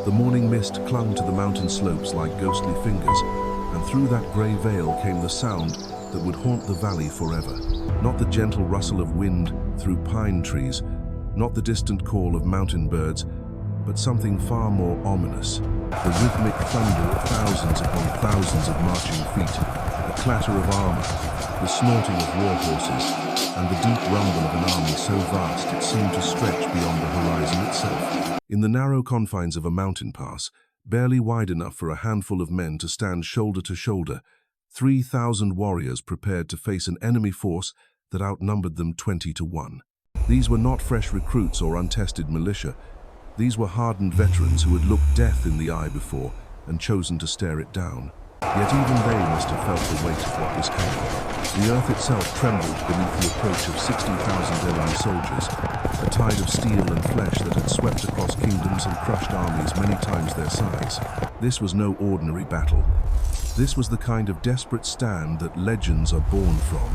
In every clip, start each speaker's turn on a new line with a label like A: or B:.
A: The morning mist clung to the mountain slopes like ghostly fingers, and through that grey veil came the sound that would haunt the valley forever. Not the gentle rustle of wind through pine trees, not the distant call of mountain birds, but something far more ominous. The rhythmic thunder of thousands upon thousands of marching feet, the clatter of armor, the snorting of war horses, and the deep rumble of an army so vast it seemed to stretch beyond the horizon itself. In the narrow confines of a mountain pass, barely wide enough for a handful of men to stand shoulder to shoulder, 3,000 warriors prepared to face an enemy force that outnumbered them 20 to 1. These were not fresh recruits or untested militia. These were hardened veterans who had looked death in the eye before and chosen to stare it down. Yet even they must have felt the weight of what was coming. The earth itself trembled beneath the approach of 60,000 enemy soldiers, a tide of steel and flesh that had swept across kingdoms and crushed armies many times their size. This was no ordinary battle. This was the kind of desperate stand that legends are born from,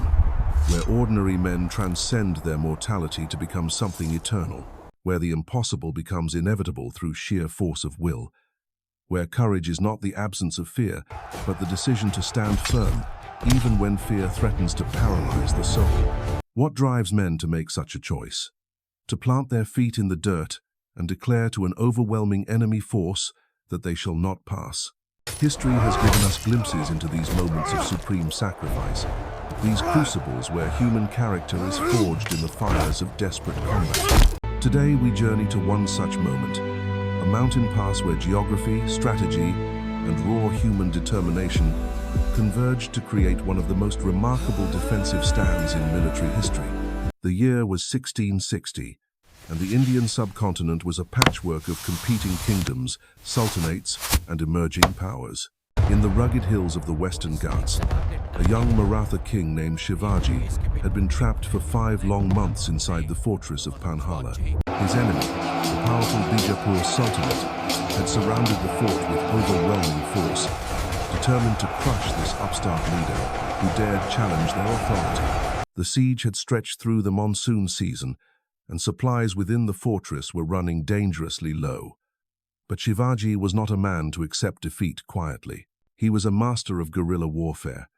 A: where ordinary men transcend their mortality to become something eternal, where the impossible becomes inevitable through sheer force of will, where courage is not the absence of fear, but the decision to stand firm, even when fear threatens to paralyze the soul. What drives men to make such a choice? To plant their feet in the dirt and declare to an overwhelming enemy force that they shall not pass. History has given us glimpses into these moments of supreme sacrifice, these crucibles where human character is forged in the fires of desperate combat. Today we journey to one such moment, a mountain pass where geography, strategy, and raw human determination converged to create one of the most remarkable defensive stands in military history. The year was 1660, and the Indian subcontinent was a patchwork of competing kingdoms, sultanates, and emerging powers. In the rugged hills of the Western Ghats, a young Maratha king named Shivaji had been trapped for 5 long months inside the fortress of Panhala. His enemy, the powerful Bijapur Sultanate, had surrounded the fort with overwhelming force, determined to crush this upstart leader who dared challenge their authority. The siege had stretched through the monsoon season, and supplies within the fortress were running dangerously low. But Shivaji was not a man to accept defeat quietly. He was a master of guerrilla warfare,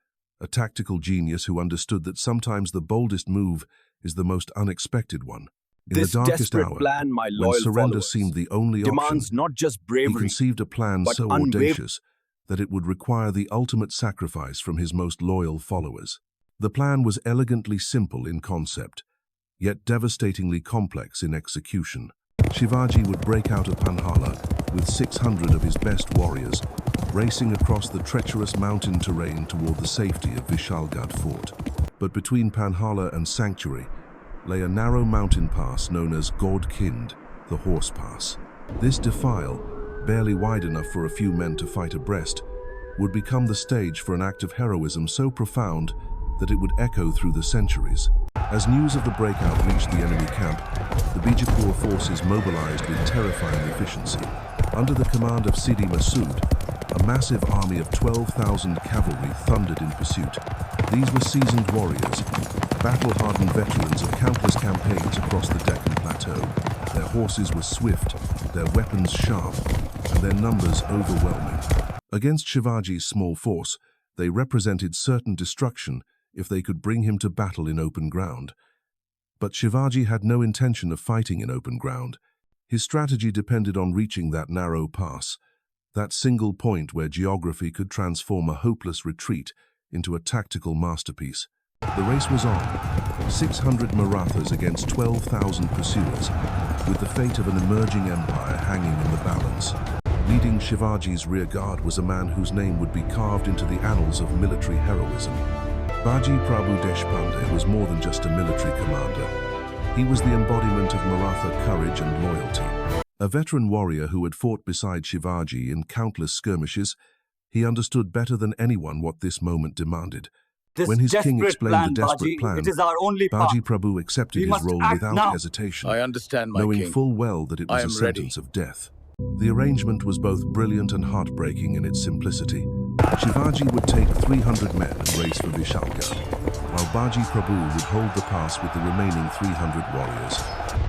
A: a tactical genius who understood that sometimes the boldest move is the most unexpected one. In the darkest hour, when surrender seemed the only option,
B: not just bravery,
A: he conceived a plan so audacious that it would require the ultimate sacrifice from his most loyal followers. The plan was elegantly simple in concept, yet devastatingly complex in execution. Shivaji would break out of Panhala with 600 of his best warriors, racing across the treacherous mountain terrain toward the safety of Vishalgad fort. But between Panhala and Sanctuary lay a narrow mountain pass known as Ghod Khind, the Horse Pass. This defile, barely wide enough for a few men to fight abreast, would become the stage for an act of heroism so profound that it would echo through the centuries. As news of the breakout reached the enemy camp, the Bijapur forces mobilized with terrifying efficiency. Under the command of Siddhi Masood, a massive army of 12,000 cavalry thundered in pursuit. These were seasoned warriors, battle-hardened veterans of countless campaigns across the Deccan Plateau. Their horses were swift, their weapons sharp, and their numbers overwhelming. Against Shivaji's small force, they represented certain destruction if they could bring him to battle in open ground. But Shivaji had no intention of fighting in open ground. His strategy depended on reaching that narrow pass, that single point where geography could transform a hopeless retreat into a tactical masterpiece. The race was on, 600 Marathas against 12,000 pursuers, with the fate of an emerging empire hanging in the balance. Leading Shivaji's rear guard was a man whose name would be carved into the annals of military heroism. Baji Prabhu Deshpande was more than just a military commander. He was the embodiment of Maratha courage and loyalty. A veteran warrior who had fought beside Shivaji in countless skirmishes, he understood better than anyone what this moment demanded. When his king explained the desperate plan, Baji Prabhu accepted his role without hesitation,
B: I understand, my
A: knowing
B: king.
A: full well that it was a sentence of death. The arrangement was both brilliant and heartbreaking in its simplicity. Shivaji would take 300 men and race for Vishalgad, while Baji Prabhu would hold the pass with the remaining 300 warriors.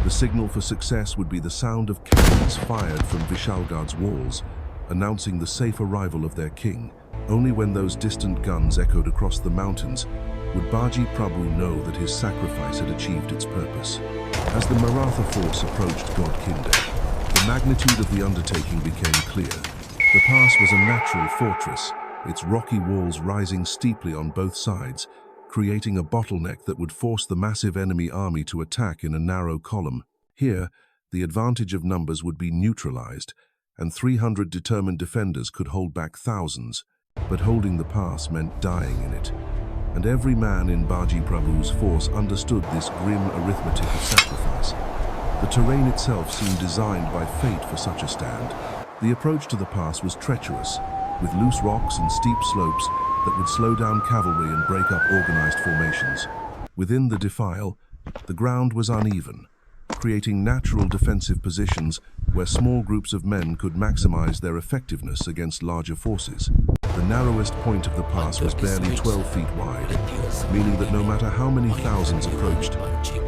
A: The signal for success would be the sound of cannons fired from Vishalgad's walls, announcing the safe arrival of their king. Only when those distant guns echoed across the mountains would Baji Prabhu know that his sacrifice had achieved its purpose. As the Maratha force approached Ghod Khind, the magnitude of the undertaking became clear. The pass was a natural fortress, its rocky walls rising steeply on both sides, creating a bottleneck that would force the massive enemy army to attack in a narrow column. Here, the advantage of numbers would be neutralized, and 300 determined defenders could hold back thousands. But holding the pass meant dying in it. And every man in Baji Prabhu's force understood this grim arithmetic of sacrifice. The terrain itself seemed designed by fate for such a stand. The approach to the pass was treacherous, with loose rocks and steep slopes that would slow down cavalry and break up organized formations. Within the defile, the ground was uneven, creating natural defensive positions where small groups of men could maximize their effectiveness against larger forces. The narrowest point of the pass was barely 12 feet wide, meaning that no matter how many thousands approached,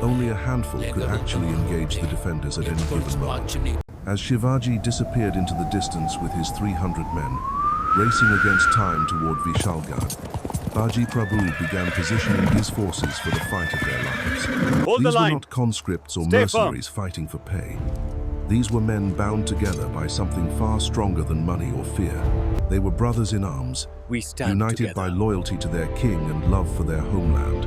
A: only a handful could actually engage the defenders at any given moment. As Shivaji disappeared into the distance with his 300 men, racing against time toward Vishalgad, Baji Prabhu began positioning his forces for the fight of their lives. These were not conscripts or mercenaries fighting for pay. These were men bound together by something far stronger than money or fear. They were brothers in arms, united by loyalty to their king and love for their homeland.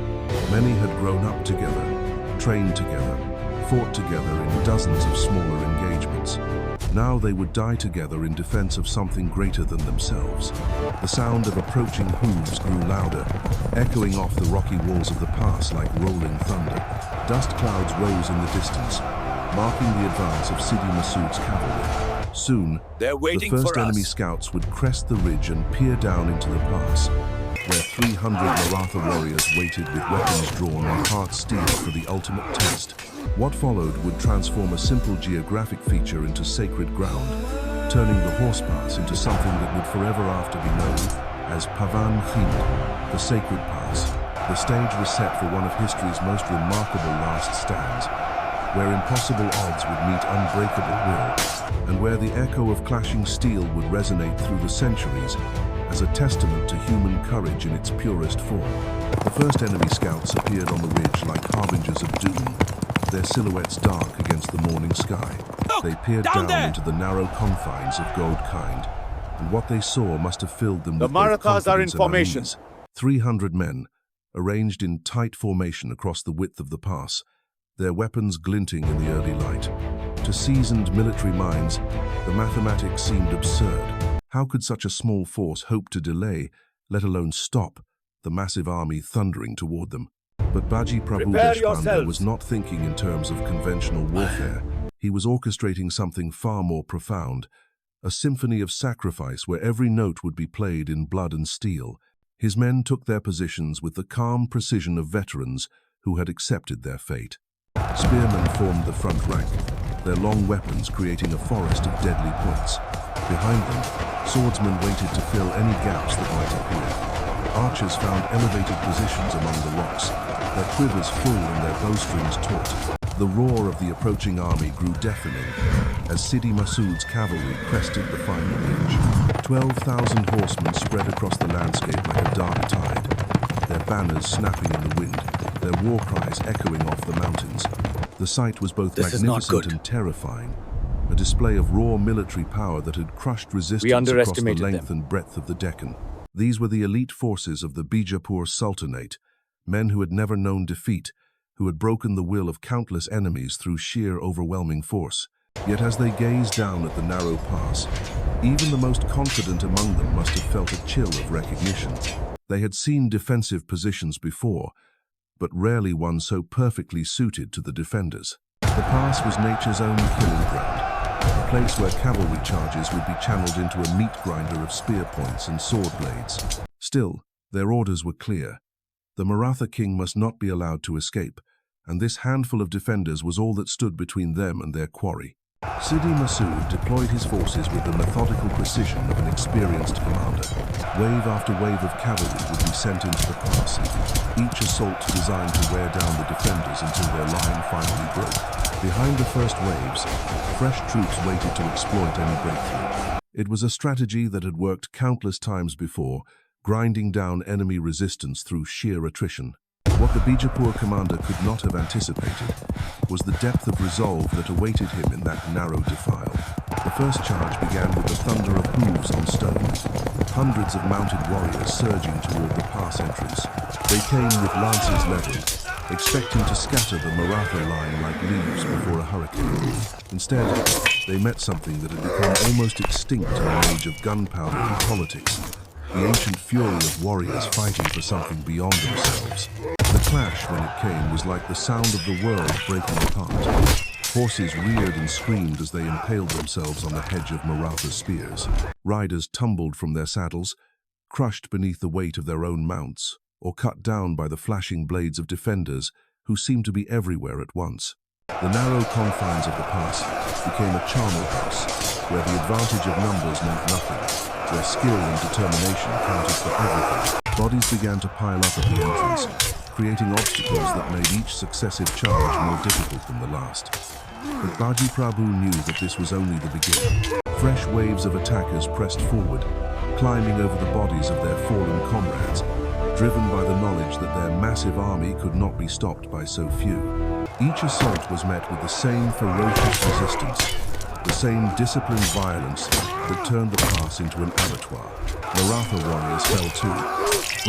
A: Many had grown up together, trained together, fought together in dozens of smaller engagements. Now they would die together in defense of something greater than themselves. The sound of approaching hooves grew louder, echoing off the rocky walls of the pass like rolling thunder. Dust clouds rose in the distance, marking the advance of Siddhi Masood's cavalry. Soon, the first enemy scouts would crest the ridge and peer down into the pass, where 300 Maratha warriors waited with weapons drawn and hearts steeled for the ultimate test. What followed would transform a simple geographic feature into sacred ground, turning the horse pass into something that would forever after be known as Pavan Khind, the sacred pass. The stage was set for one of history's most remarkable last stands, where impossible odds would meet unbreakable will, and where the echo of clashing steel would resonate through the centuries as a testament to human courage in its purest form. The first enemy scouts appeared on the ridge like harbingers of doom, their silhouettes dark against the morning sky. They peered down into the narrow confines of Ghod Khind, and what they saw must have filled them with
B: Marathas are in formation.
A: 300 men, arranged in tight formation across the width of the pass, their weapons glinting in the early light. To seasoned military minds, the mathematics seemed absurd. How could such a small force hope to delay, let alone stop, the massive army thundering toward them? But Baji Prabhu Deshpande was not thinking in terms of conventional warfare. He was orchestrating something far more profound, a symphony of sacrifice where every note would be played in blood and steel. His men took their positions with the calm precision of veterans who had accepted their fate. Spearmen formed the front rank, their long weapons creating a forest of deadly points. Behind them, swordsmen waited to fill any gaps that might appear. Archers found elevated positions among the rocks, their quivers full and their bowstrings taut. The roar of the approaching army grew deafening as Siddhi Masood's cavalry crested the final ridge. 12,000 horsemen spread across the landscape like a dark tide, their banners snapping in the wind, their war cries echoing off the mountains. The sight was both magnificent and terrifying, a display of raw military power that had crushed resistance across the length and breadth of the Deccan. These were the elite forces of the Bijapur Sultanate, men who had never known defeat, who had broken the will of countless enemies through sheer overwhelming force. Yet as they gazed down at the narrow pass, even the most confident among them must have felt a chill of recognition. They had seen defensive positions before, but rarely one so perfectly suited to the defenders. The pass was nature's own killing ground, a place where cavalry charges would be channeled into a meat grinder of spear points and sword blades. Still, their orders were clear. The Maratha king must not be allowed to escape, and this handful of defenders was all that stood between them and their quarry. Siddhi Masood deployed his forces with the methodical precision of an experienced commander. Wave after wave of cavalry would be sent into the pass, each assault designed to wear down the defenders until their line finally broke. Behind the first waves, fresh troops waited to exploit any breakthrough. It was a strategy that had worked countless times before, grinding down enemy resistance through sheer attrition. What the Bijapur commander could not have anticipated was the depth of resolve that awaited him in that narrow defile. The first charge began with the thunder of hooves on stone, hundreds of mounted warriors surging toward the pass entrance. They came with lances leveled, expecting to scatter the Maratha line like leaves before a hurricane. Instead, they met something that had become almost extinct in an age of gunpowder and politics, the ancient fury of warriors fighting for something beyond themselves. The clash, when it came, was like the sound of the world breaking apart. Horses reared and screamed as they impaled themselves on the hedge of Maratha spears. Riders tumbled from their saddles, crushed beneath the weight of their own mounts, or cut down by the flashing blades of defenders who seemed to be everywhere at once. The narrow confines of the pass became a charnel house, where the advantage of numbers meant nothing, where skill and determination counted for everything. Bodies began to pile up at the entrance, creating obstacles that made each successive charge more difficult than the last. But Baji Prabhu knew that this was only the beginning. Fresh waves of attackers pressed forward, climbing over the bodies of their fallen comrades, driven by the knowledge that their massive army could not be stopped by so few. Each assault was met with the same ferocious resistance, the same disciplined violence that turned the pass into an abattoir. Maratha warriors fell too,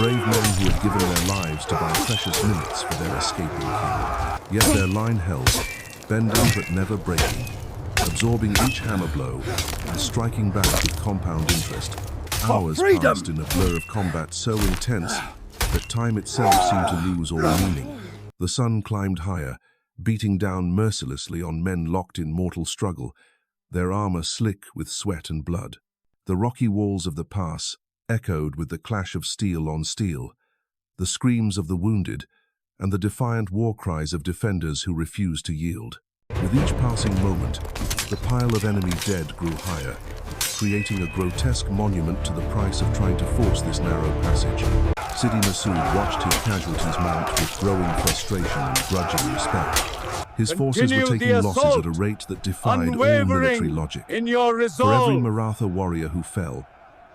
A: brave men who had given their lives to buy precious minutes for their escaping king. Yet their line held, bending but never breaking, absorbing each hammer blow and striking back with compound interest. Hours passed in a blur of combat so intense that time itself seemed to lose all meaning. The sun climbed higher, beating down mercilessly on men locked in mortal struggle, their armor slick with sweat and blood. The rocky walls of the pass echoed with the clash of steel on steel, the screams of the wounded, and the defiant war cries of defenders who refused to yield. With each passing moment, the pile of enemy dead grew higher, creating a grotesque monument to the price of trying to force this narrow passage. Siddhi Masood watched his casualties mount with growing frustration and grudging respect. His forces were taking losses at a rate that defied all military logic. For every Maratha warrior who fell,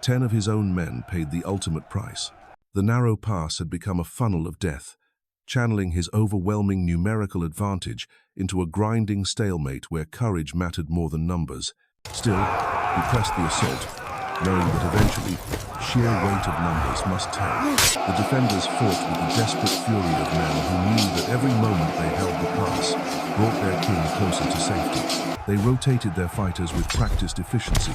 A: 10 of his own men paid the ultimate price. The narrow pass had become a funnel of death, channeling his overwhelming numerical advantage into a grinding stalemate where courage mattered more than numbers. Still, he pressed the assault, knowing that eventually, sheer weight of numbers must tell. The defenders fought with the desperate fury of men who knew that every moment they held the pass brought their king closer to safety. They rotated their fighters with practiced efficiency,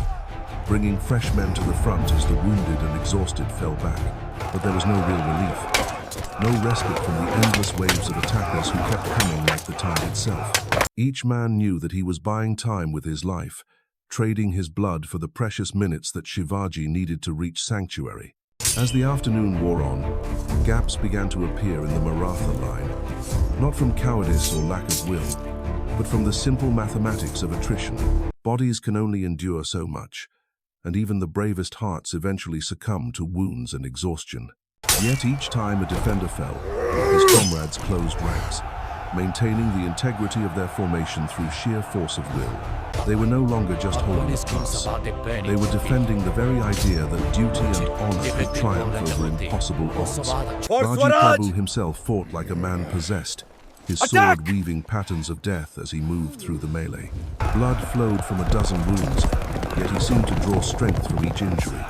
A: bringing fresh men to the front as the wounded and exhausted fell back. But there was no real relief, no respite from the endless waves of attackers who kept coming like the tide itself. Each man knew that he was buying time with his life, trading his blood for the precious minutes that Shivaji needed to reach sanctuary. As the afternoon wore on, gaps began to appear in the Maratha line, not from cowardice or lack of will, but from the simple mathematics of attrition. Bodies can only endure so much, and even the bravest hearts eventually succumb to wounds and exhaustion. Yet each time a defender fell, his comrades closed ranks, maintaining the integrity of their formation through sheer force of will. They were no longer just holding a pass. They were defending the very idea that duty and honor could triumph over impossible odds. Baji Prabhu himself fought like a man possessed, his sword weaving patterns of death as he moved through the melee. Blood flowed from a dozen wounds, yet he seemed to draw strength from each injury,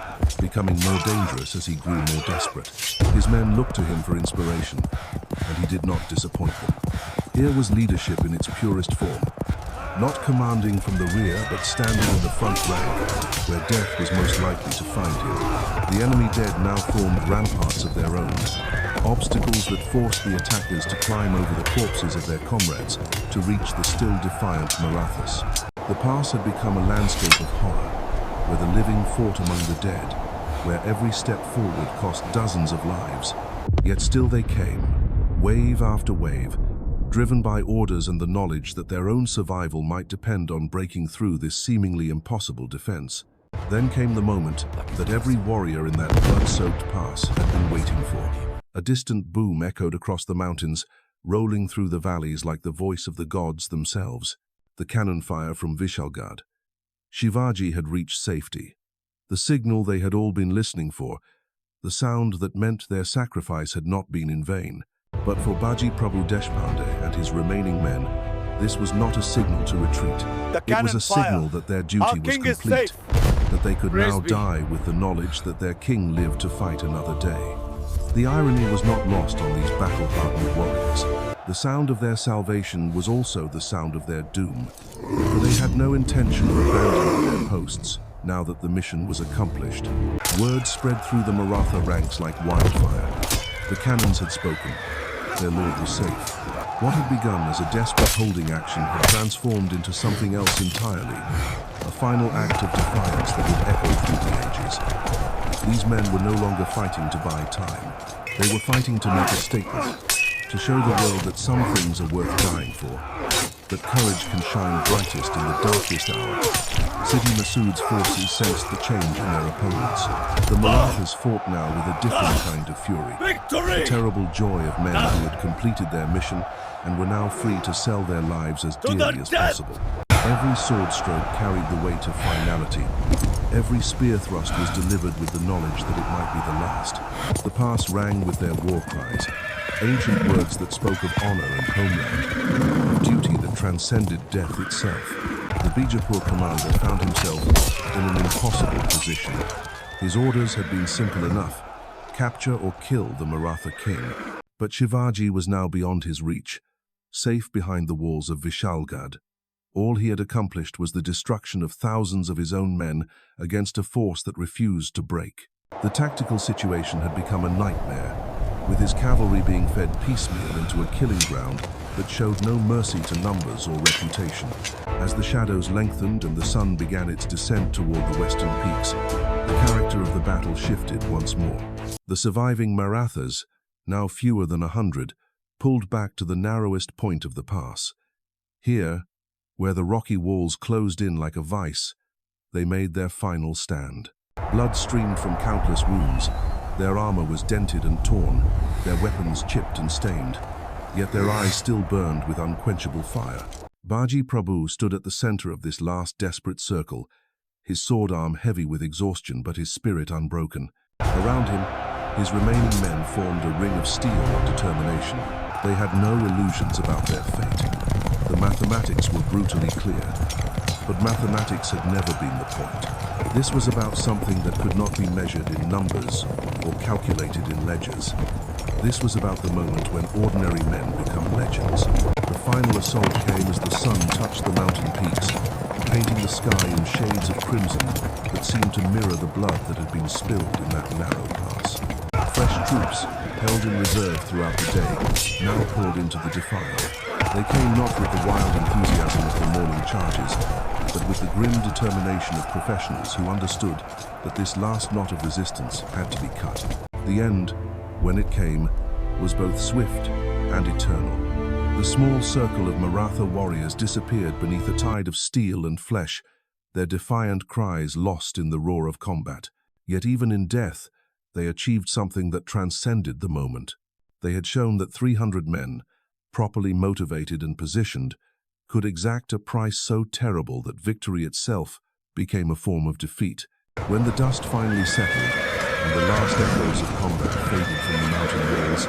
A: becoming more dangerous as he grew more desperate. His men looked to him for inspiration, and he did not disappoint them. Here was leadership in its purest form, not commanding from the rear, but standing in the front rank, where death was most likely to find him. The enemy dead now formed ramparts of their own, obstacles that forced the attackers to climb over the corpses of their comrades to reach the still defiant Marathas. The pass had become a landscape of horror, where the living fought among the dead, where every step forward cost dozens of lives. Yet still they came, wave after wave, driven by orders and the knowledge that their own survival might depend on breaking through this seemingly impossible defense. Then came the moment that every warrior in that blood-soaked pass had been waiting for. A distant boom echoed across the mountains, rolling through the valleys like the voice of the gods themselves. The cannon fire from Vishalgad. Shivaji had reached safety. The signal they had all been listening for, the sound that meant their sacrifice had not been in vain. But for Baji Prabhu Deshpande and his remaining men, this was not a signal to retreat. It was a signal that their duty was complete, that they could now die with the knowledge that their king lived to fight another day. The irony was not lost on these battle-hardened warriors. The sound of their salvation was also the sound of their doom, for they had no intention of abandoning their posts now that the mission was accomplished. Word spread through the Maratha ranks like wildfire. The cannons had spoken. Their lord was safe. What had begun as a desperate holding action had transformed into something else entirely, a final act of defiance that would echo through the ages. These men were no longer fighting to buy time. They were fighting to make a statement, to show the world that some things are worth dying for, that courage can shine brightest in the darkest hour. Siddhi Masood's forces sensed the change in their opponents. The Marathas fought now with a different kind of fury.
B: Victory!
A: The terrible joy of men who had completed their mission and were now free to sell their lives as dearly as possible. Every sword stroke carried the weight of finality. Every spear thrust was delivered with the knowledge that it might be the last. The pass rang with their war cries, ancient words that spoke of honor and homeland, of duty that transcended death itself. The Bijapur commander found himself in an impossible position. His orders had been simple enough: capture or kill the Maratha king. But Shivaji was now beyond his reach, safe behind the walls of Vishalgad. All he had accomplished was the destruction of thousands of his own men against a force that refused to break. The tactical situation had become a nightmare, with his cavalry being fed piecemeal into a killing ground that showed no mercy to numbers or reputation. As the shadows lengthened and the sun began its descent toward the western peaks, the character of the battle shifted once more. The surviving Marathas, now fewer than 100, pulled back to the narrowest point of the pass. Here, where the rocky walls closed in like a vice, they made their final stand. Blood streamed from countless wounds. Their armor was dented and torn, their weapons chipped and stained, yet their eyes still burned with unquenchable fire. Baji Prabhu stood at the center of this last desperate circle, his sword arm heavy with exhaustion but his spirit unbroken. Around him, his remaining men formed a ring of steel and determination. They had no illusions about their fate. The mathematics were brutally clear, but mathematics had never been the point. This was about something that could not be measured in numbers or calculated in ledgers. This was about the moment when ordinary men become legends. The final assault came as the sun touched the mountain peaks, painting the sky in shades of crimson that seemed to mirror the blood that had been spilled in that narrow pass. Fresh troops, held in reserve throughout the day, now poured into the defile. They came not with the wild enthusiasm of the morning charges, but with the grim determination of professionals who understood that this last knot of resistance had to be cut. The end, when it came, was both swift and eternal. The small circle of Maratha warriors disappeared beneath a tide of steel and flesh, their defiant cries lost in the roar of combat. Yet even in death, they achieved something that transcended the moment. They had shown that 300 men, properly motivated and positioned, could exact a price so terrible that victory itself became a form of defeat. When the dust finally settled and the last echoes of combat faded from the mountain walls,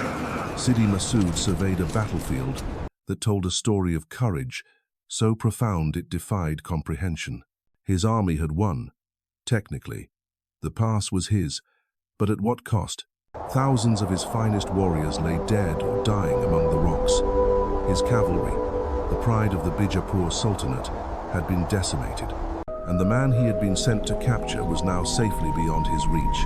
A: Siddhi Masood surveyed a battlefield that told a story of courage so profound it defied comprehension. His army had won. Technically, the pass was his, but at what cost? Thousands of his finest warriors lay dead or dying among the rocks. His cavalry, the pride of the Bijapur Sultanate, had been decimated, and the man he had been sent to capture was now safely beyond his reach.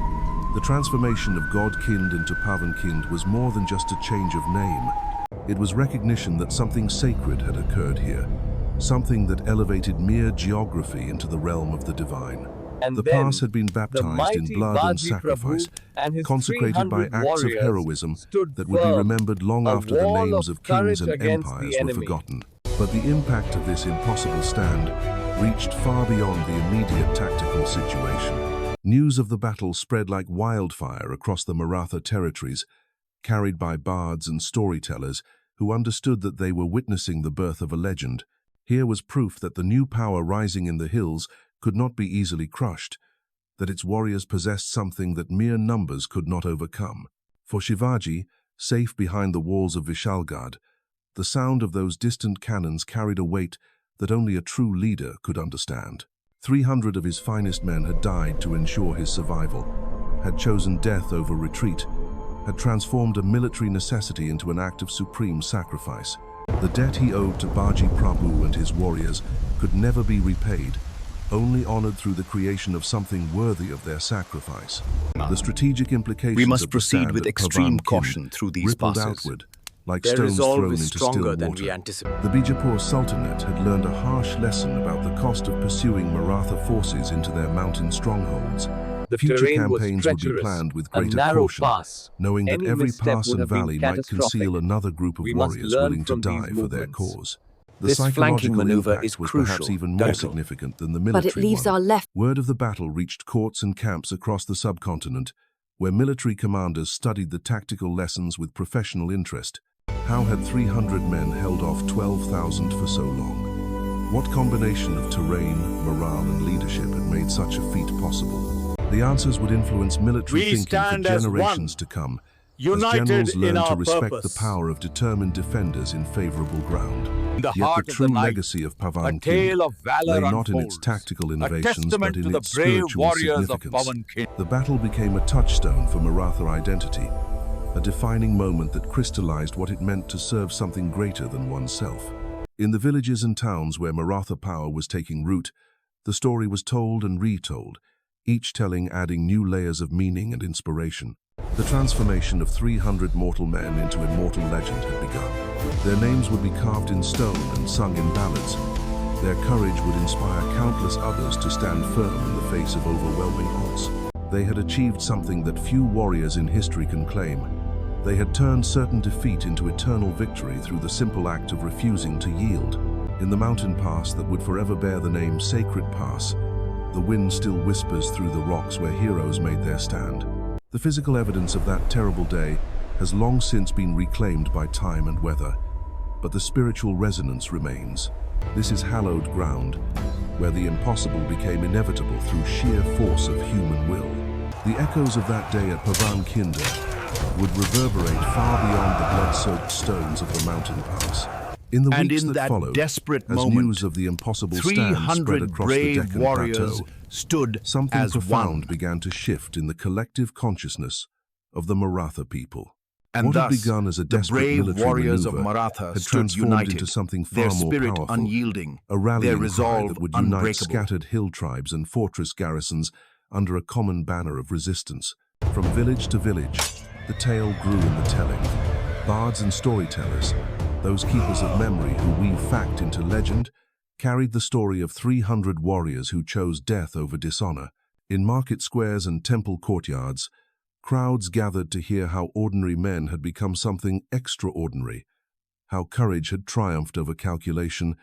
A: The transformation of Ghod Khind into Pavan Khind was more than just a change of name. It was recognition that something sacred had occurred here, something that elevated mere geography into the realm of the divine.
B: And
A: The
B: then
A: pass had been
B: the
A: baptized in
B: mighty
A: blood and
B: Baji
A: sacrifice,
B: Prabhu and his
A: consecrated by
B: 300
A: acts of
B: warriors
A: heroism
B: stood
A: that would be
B: firm,
A: remembered long
B: a
A: after the
B: wall
A: names
B: of
A: of kings
B: courage
A: and
B: against the
A: empires were
B: enemy.
A: forgotten. But the impact of this impossible stand reached far beyond the immediate tactical situation. News of the battle spread like wildfire across the Maratha territories, carried by bards and storytellers who understood that they were witnessing the birth of a legend. Here was proof that the new power rising in the hills could not be easily crushed, that its warriors possessed something that mere numbers could not overcome. For Shivaji, safe behind the walls of Vishalgad, the sound of those distant cannons carried a weight that only a true leader could understand. 300 of his finest men had died to ensure his survival, had chosen death over retreat, had transformed a military necessity into an act of supreme sacrifice. The debt he owed to Baji Prabhu and his warriors could never be repaid, only honored through the creation of something worthy of their sacrifice. The strategic implications
C: We must
A: of the
C: proceed
A: stand
C: with
A: at
C: extreme
A: Pavan Khind
C: caution through these
A: rippled
C: passes.
A: outward, like
B: Their
A: stones
B: resolve
A: thrown
B: is
A: into
B: stronger
A: still
B: than we
A: water.
B: anticipate.
A: The Bijapur Sultanate had learned a harsh lesson about the cost of pursuing Maratha forces into their mountain strongholds.
B: The
A: Future
B: terrain was
A: campaigns would be
B: treacherous,
A: planned with
B: a
A: greater
B: narrow
A: caution,
B: pass.
A: knowing that
B: Any
A: every
B: misstep
A: pass
B: would
A: and
B: have been
A: valley might
B: catastrophic.
A: conceal another group of
B: We must
A: warriors
B: learn
A: willing to
B: from
A: die
B: these
A: for their
B: movements.
A: cause. The
C: This flanking
A: psychological
C: maneuver
A: impact
C: is
A: was
C: crucial.
A: perhaps even more
C: Critical.
A: significant than the
D: But
A: military
D: it leaves
A: one.
D: our left.
A: Word of the battle reached courts and camps across the subcontinent, where military commanders studied the tactical lessons with professional interest. How had 300 men held off 12,000 for so long? What combination of terrain, morale, and leadership had made such a feat possible? The answers would influence military
E: We
A: thinking for
E: stand as
A: generations
E: one,
A: to come,
E: united
A: as generals
E: in
A: learned to
E: our
A: respect
E: purpose.
A: the power of determined defenders in favorable ground.
E: In the
A: Yet
E: heart
A: the
E: of
A: true
E: the night,
A: legacy of
E: a
A: Pavan Khind
E: tale of valor
A: lay not in its
E: unfolds,
A: tactical
E: a
A: innovations, but
E: testament
A: in
E: to the
A: its
E: brave
A: spiritual
E: warriors of
A: significance.
E: Pavan Khind.
A: The battle became a touchstone for Maratha identity, a defining moment that crystallized what it meant to serve something greater than oneself. In the villages and towns where Maratha power was taking root, the story was told and retold, each telling adding new layers of meaning and inspiration. The transformation of 300 mortal men into immortal legend had begun. Their names would be carved in stone and sung in ballads. Their courage would inspire countless others to stand firm in the face of overwhelming odds. They had achieved something that few warriors in history can claim. They had turned certain defeat into eternal victory through the simple act of refusing to yield. In the mountain pass that would forever bear the name Sacred Pass, the wind still whispers through the rocks where heroes made their stand. The physical evidence of that terrible day has long since been reclaimed by time and weather, but the spiritual resonance remains. This is hallowed ground, where the impossible became inevitable through sheer force of human will. The echoes of that day at Pavan Khind would reverberate far beyond the blood-soaked stones of the mountain pass. In the
C: And
A: weeks
C: in
A: that
C: that
A: followed,
C: desperate
A: as
C: moment,
A: news of the impossible stand spread
C: 300
A: across the
C: brave
A: Deccan
C: warriors
A: plateau,
C: stood
A: something
C: as
A: profound
C: one.
A: began to shift in the collective consciousness of the Maratha people.
C: And
A: What had
C: thus,
A: begun as a
C: the
A: desperate
C: brave
A: military
C: warriors of
A: maneuver
C: Maratha
A: had
C: stood
A: transformed
C: united,
A: into something far
C: their
A: more
C: spirit
A: powerful,
C: unyielding,
A: a rallying
C: their
A: cry
C: resolve
A: that would unite
C: unbreakable.
A: scattered hill tribes and fortress garrisons under a common banner of resistance. From village to village, the tale grew in the telling. Bards and storytellers, those keepers of memory who weave fact into legend, carried the story of 300 warriors who chose death over dishonor. In market squares and temple courtyards, crowds gathered to hear how ordinary men had become something extraordinary, how courage had triumphed over calculation,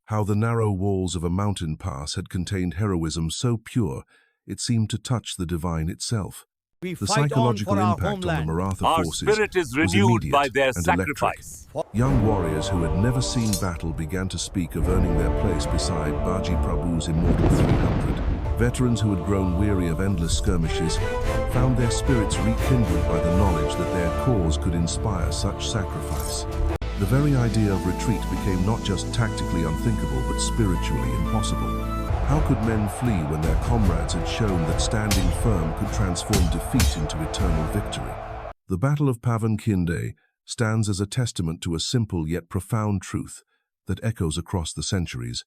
A: how the narrow walls of a mountain pass had contained heroism so pure it seemed to touch the divine itself.
E: We
A: The
E: fight
A: psychological
E: on for our
A: impact on the
E: homeland.
A: Maratha
E: Our
A: forces
E: spirit is
A: was
E: renewed
A: immediate
E: by their
A: and electric.
E: sacrifice.
A: Young warriors who had never seen battle began to speak of earning their place beside Baji Prabhu's immortal 300. Veterans who had grown weary of endless skirmishes found their spirits rekindled by the knowledge that their cause could inspire such sacrifice. The very idea of retreat became not just tactically unthinkable but spiritually impossible. How could men flee when their comrades had shown that standing firm could transform defeat into eternal victory? The Battle of Pavan Khind stands as a testament to a simple yet profound truth that echoes across the centuries.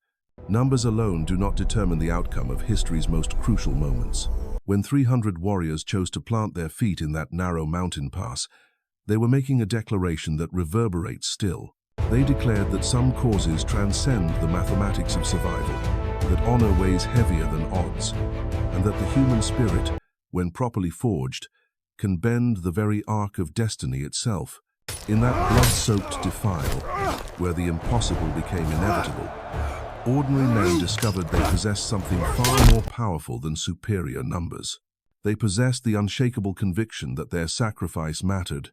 A: Numbers alone do not determine the outcome of history's most crucial moments. When 300 warriors chose to plant their feet in that narrow mountain pass, they were making a declaration that reverberates still. They declared that some causes transcend the mathematics of survival, that honor weighs heavier than odds, and that the human spirit, when properly forged, can bend the very arc of destiny itself. In that blood-soaked defile, where the impossible became inevitable, ordinary men discovered they possessed something far more powerful than superior numbers. They possessed the unshakable conviction that their sacrifice mattered,